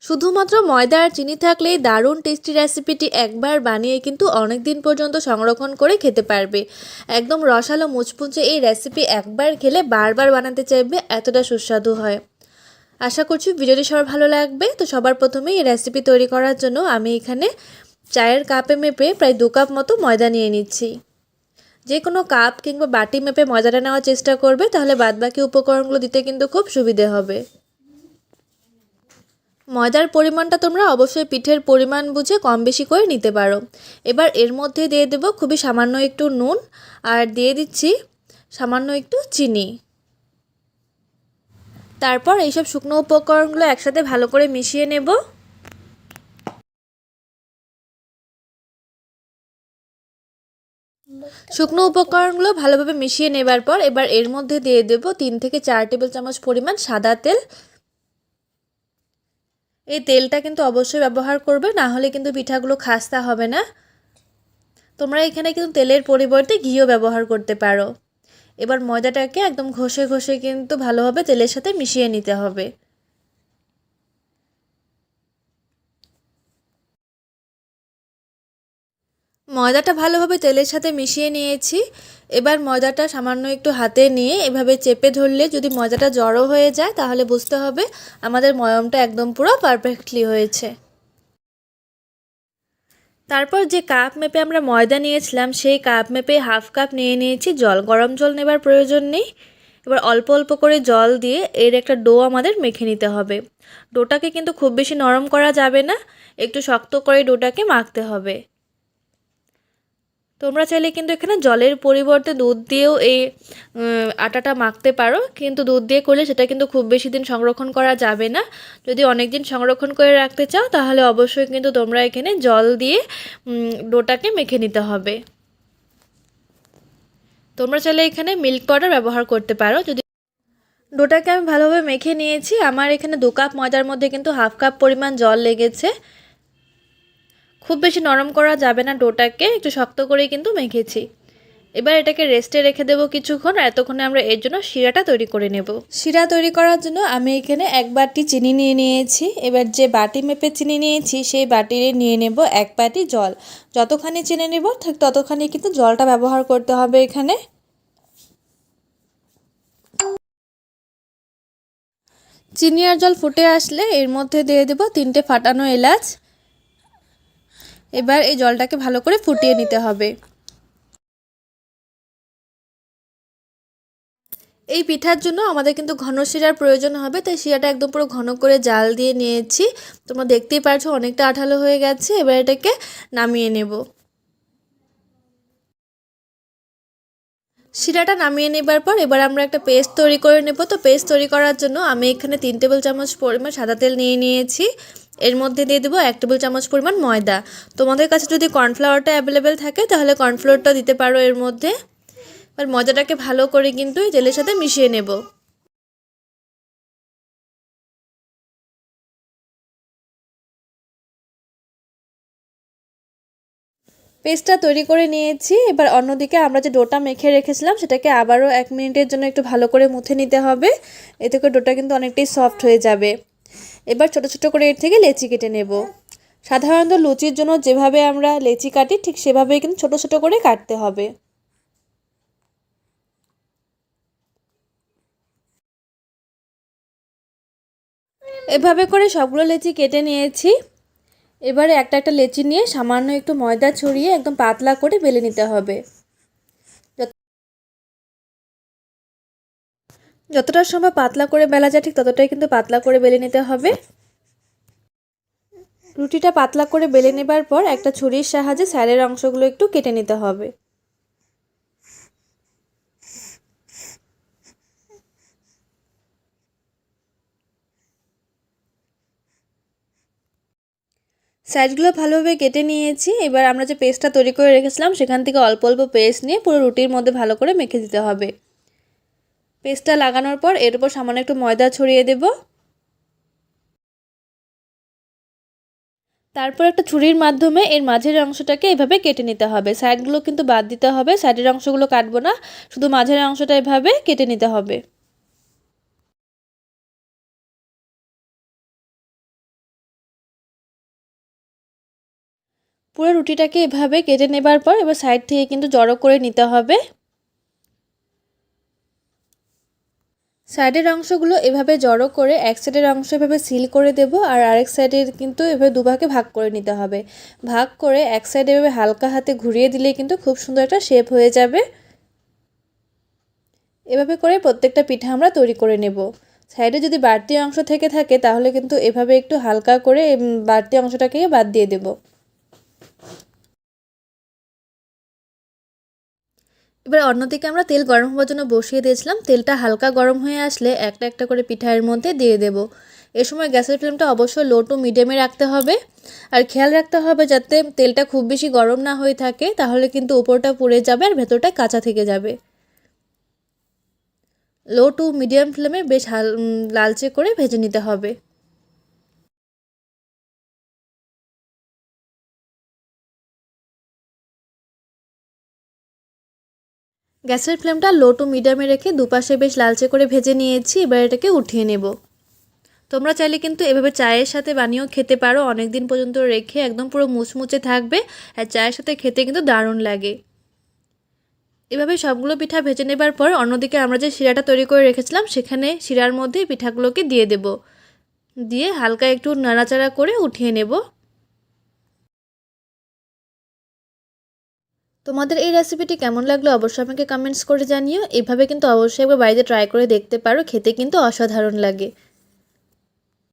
শুধুমাত্র ময়দা আর চিনি থাকলেই দারুণ টেস্টি রেসিপিটি একবার বানিয়ে কিন্তু অনেক দিন পর্যন্ত সংরক্ষণ করে খেতে পারবে। একদম রসালো মুচমুচে এই রেসিপি একবার খেলে বারবার বানাতে চাইবে, এতটা সুস্বাদু হয়। আশা করছি ভিডিওটি সবার ভালো লাগবে। তো সবার প্রথমে এই রেসিপি তৈরি করার জন্য আমি এখানে চায়ের কাপে মেপে প্রায় 2 কাপ মতো ময়দা নিয়ে নিচ্ছি। যে কোনো কাপ কিংবা বাটি মেপে ময়দাটা নেওয়ার চেষ্টা করবে, তাহলে বাদবাকি উপকরণগুলো দিতে কিন্তু খুব সুবিধে হবে। ময়দার পরিমাণটা তোমরা অবশ্যই পিঠের পরিমাণ বুঝে কম বেশি করে নিতে পারো। এবার এর মধ্যে দিয়ে দেব খুবই সামান্য একটু নুন, আর দিয়ে দিচ্ছি সামান্য একটু চিনি। তারপর এইসব শুকনো উপকরণগুলো একসাথে ভালো করে মিশিয়ে নেব। শুকনো উপকরণগুলো ভালোভাবে মিশিয়ে নেবার পর এবার এর মধ্যে দিয়ে দেব 3 থেকে 4 টেবিল চামচ পরিমাণ সাদা তেল। এই তেলটা কিন্তু অবশ্যই ব্যবহার করবে, না হলে কিন্তু পিঠাগুলো খাস্তা হবে না। তোমরা এখানে কিন্তু তেলের পরিবর্তে ঘিও ব্যবহার করতে পারো। এবার ময়দাটাকে একদম ঘষে ঘষে কিন্তু ভালোভাবে তেলের সাথে মিশিয়ে নিতে হবে। ময়দাটা ভালোভাবে তেলের সাথে মিশিয়ে নিয়েছি। এবার ময়দাটা সামান্য একটু হাতে নিয়ে এভাবে চেপে ধরলে যদি ময়দাটা জড়ো হয়ে যায়, তাহলে বুঝতে হবে আমাদের ময়মটা একদম পুরো পারফেক্টলি হয়েছে। তারপর যে কাপ মেপে আমরা ময়দা নিয়েছিলাম, সেই কাপ মেপে হাফ কাপ নিয়ে নিয়েছি জল। গরম জল নেবার প্রয়োজন নেই। এবার অল্প অল্প করে জল দিয়ে এর একটা ডো আমাদের মেখে নিতে হবে। ডোটাকে কিন্তু খুব বেশি নরম করা যাবে না, একটু শক্ত করে ডোটাকে মাখতে হবে। তোমরা চাইলে কিন্তু এখানে জলের পরিবর্তে দুধ দিয়েও এই আটাটা মাখতে পারো, কিন্তু দুধ দিয়ে করলে সেটা কিন্তু খুব বেশি দিন সংরক্ষণ করা যাবে না। যদি অনেক দিন সংরক্ষণ করে রাখতে চাও, তাহলে অবশ্যই কিন্তু তোমরা এখানে জল দিয়ে ডোটাকে মেখে নিতে হবে। তোমরা চাইলে এখানে মিল্ক পাউডার ব্যবহার করতে পারো। যদি ডোটাকে আমি ভালোভাবে মেখে নিয়েছি, আমার এখানে 2 কাপ ময়দার মধ্যে কিন্তু হাফ কাপ পরিমাণ জল লেগেছে। খুব বেশি নরম করা যাবে না, ডোটাকে একটু শক্ত করেই কিন্তু মেখেছি। এবার এটাকে রেস্টে রেখে দেবো কিছুক্ষণ। আর এতক্ষণে আমরা এর জন্য শিরাটা তৈরি করে নেব। শিরা তৈরি করার জন্য আমি এখানে 1 বাটি চিনি নিয়ে নিয়েছি। এবার যে বাটি মেপে চিনি নিয়েছি, সেই বাটিরে নিয়ে নেব 1 বাটি জল। যতখানি চিনি নেব ঠিক ততখানি কিন্তু জলটা ব্যবহার করতে হবে এখানে। চিনি আর জল ফুটে আসলে এর মধ্যে দিয়ে দেব 3টে ফাটানো এলাচ। এবার এই জলটাকে ভালো করে ফুটিয়ে নিতে হবে। এই পিঠার জন্য আমাদের কিন্তু ঘন শিরার প্রয়োজন হবে, তাই শিরাটা একদম পুরো ঘন করে জাল দিয়ে নিয়েছি। তোমরা দেখতেই পারছো অনেকটা আঠালো হয়ে গেছে। এবার এটাকে নামিয়ে নেব। শিরাটা নামিয়ে নেবার পর এবার আমরা একটা পেস্ট তৈরি করে নেব। তো পেস্ট তৈরি করার জন্য আমি এখানে 3 টেবিল চামচ পরিমাণ সাদা তেল নিয়ে নিয়েছি। এর মধ্যে দিয়ে দেবো 1 টেবিল চামচ পরিমাণ ময়দা। তোমাদের কাছে যদি কর্নফ্লাওয়ারটা অ্যাভেলেবেল থাকে, তাহলে কর্নফ্লাওয়ারটা দিতে পারো এর মধ্যে। এবার ময়দাটাকে ভালো করে কিন্তু এই তেলের সাথে মিশিয়ে নেব। পেস্টটা তৈরি করে নিয়েছি। এবার অন্যদিকে আমরা যে ডোটা মেখে রেখেছিলাম, সেটাকে আবারও 1 মিনিটের জন্য একটু ভালো করে মুথে নিতে হবে। এতে করে ডোটা কিন্তু অনেকটাই সফট হয়ে যাবে। এবার ছোট ছোট করে এর থেকে লেচি কেটে নেব। সাধারণত লুচির জন্য যেভাবে আমরা লেচি কাটি, ঠিক সেভাবেই কিন্তু ছোট ছোট করে কাটতে হবে। এভাবে করে সবগুলো লেচি কেটে নিয়েছি। এবারে একটা একটা লেচি নিয়ে সামান্য একটু ময়দা ছড়িয়ে একদম পাতলা করে বেলে নিতে হবে। যতটা সম্ভব পাতলা করে বেলা যায়, ঠিক ততটাই কিন্তু পাতলা করে বেলে নিতে হবে। রুটিটা পাতলা করে বেলে নেবার পর একটা ছুরির সাহায্যে সাইডের অংশগুলো একটু কেটে নিতে হবে। সাইডগুলো ভালোভাবে কেটে নিয়েছি। এবার আমরা যে পেস্টটা তৈরি করে রেখেছিলাম, সেখান থেকে অল্প অল্প পেস্ট নিয়ে পুরো রুটির মধ্যে ভালো করে মেখে দিতে হবে। পেস্টটা লাগানোর পর এর উপর সামান্য একটু ময়দা ছড়িয়ে দেব। তারপর একটা ছুরির মাধ্যমে এর মাঝের অংশটাকে এভাবে কেটে নিতে হবে। সাইডগুলো কিন্তু বাদ দিতে হবে, সাইডের অংশগুলো কাটবো না, শুধু মাঝের অংশটা এভাবে কেটে নিতে হবে। পুরো রুটিটাকে এভাবে কেটে নেবার পর এবার সাইড থেকে কিন্তু জড়ো করে নিতে হবে। সাইডের অংশগুলো এভাবে জড়ো করে এক সাইডের অংশ এভাবে সিল করে দেব, আর আরেক সাইডের কিন্তু এভাবে দুভাগে ভাগ করে নিতে হবে। ভাগ করে এক সাইডে এভাবে হালকা হাতে ঘুরিয়ে দিলে কিন্তু খুব সুন্দর একটা শেপ হয়ে যাবে। এভাবে করে প্রত্যেকটা পিঠা আমরা তৈরি করে নেব। সাইডে যদি বাড়তি অংশ থেকে থাকে তাহলে কিন্তু এভাবে একটু হালকা করে বাড়তি অংশটাকে বাদ দিয়ে দেব। এবার অন্যদিকে আমরা তেল গরম হওয়ার জন্য বসিয়ে দিয়েছিলাম। তেলটা হালকা গরম হয়ে আসলে একটা একটা করে পিঠা এর মধ্যে দিয়ে দেব। এ সময় গ্যাসের ফ্লেমটা অবশ্যই লো টু মিডিয়ামে রাখতে হবে, আর খেয়াল রাখতে হবে যাতে তেলটা খুব বেশি গরম না হয়ে থাকে, তাহলে কিন্তু উপরটা পুড়ে যাবে আর ভেতরটা কাঁচা থেকে যাবে। লো টু মিডিয়াম ফ্লেমে বেশ লালচে করে ভেজে নিতে হবে। গ্যাসের ফ্লেমটা লো টু মিডিয়ামে রেখে দুপাশে বেশ লালচে করে ভেজে নিয়েছি। এবার এটাকে উঠিয়ে নেব। তোমরা চাইলে কিন্তু এভাবে চায়ের সাথে বানিয়েও খেতে পারো, অনেক দিন পর্যন্ত রেখে একদম পুরো মুচমুচে থাকবে, আর চায়ের সাথে খেতে কিন্তু দারুণ লাগে। এভাবে সবগুলো পিঠা ভেজে নেবার পর অন্যদিকে আমরা যে শিরাটা তৈরি করে রেখেছিলাম সেখানে শিরার মধ্যে পিঠাগুলোকে দিয়ে দেব। দিয়ে হালকা একটু নাড়াচাড়া করে উঠিয়ে নেব। তোমাদের এই রেসিপিটি কেমন লাগলো অবশ্যই আমাকে কমেন্টস করে জানিও। এভাবে কিন্তু অবশ্যই একবার বাড়িতে ট্রাই করে দেখতে পারো, খেতে কিন্তু অসাধারণ লাগে।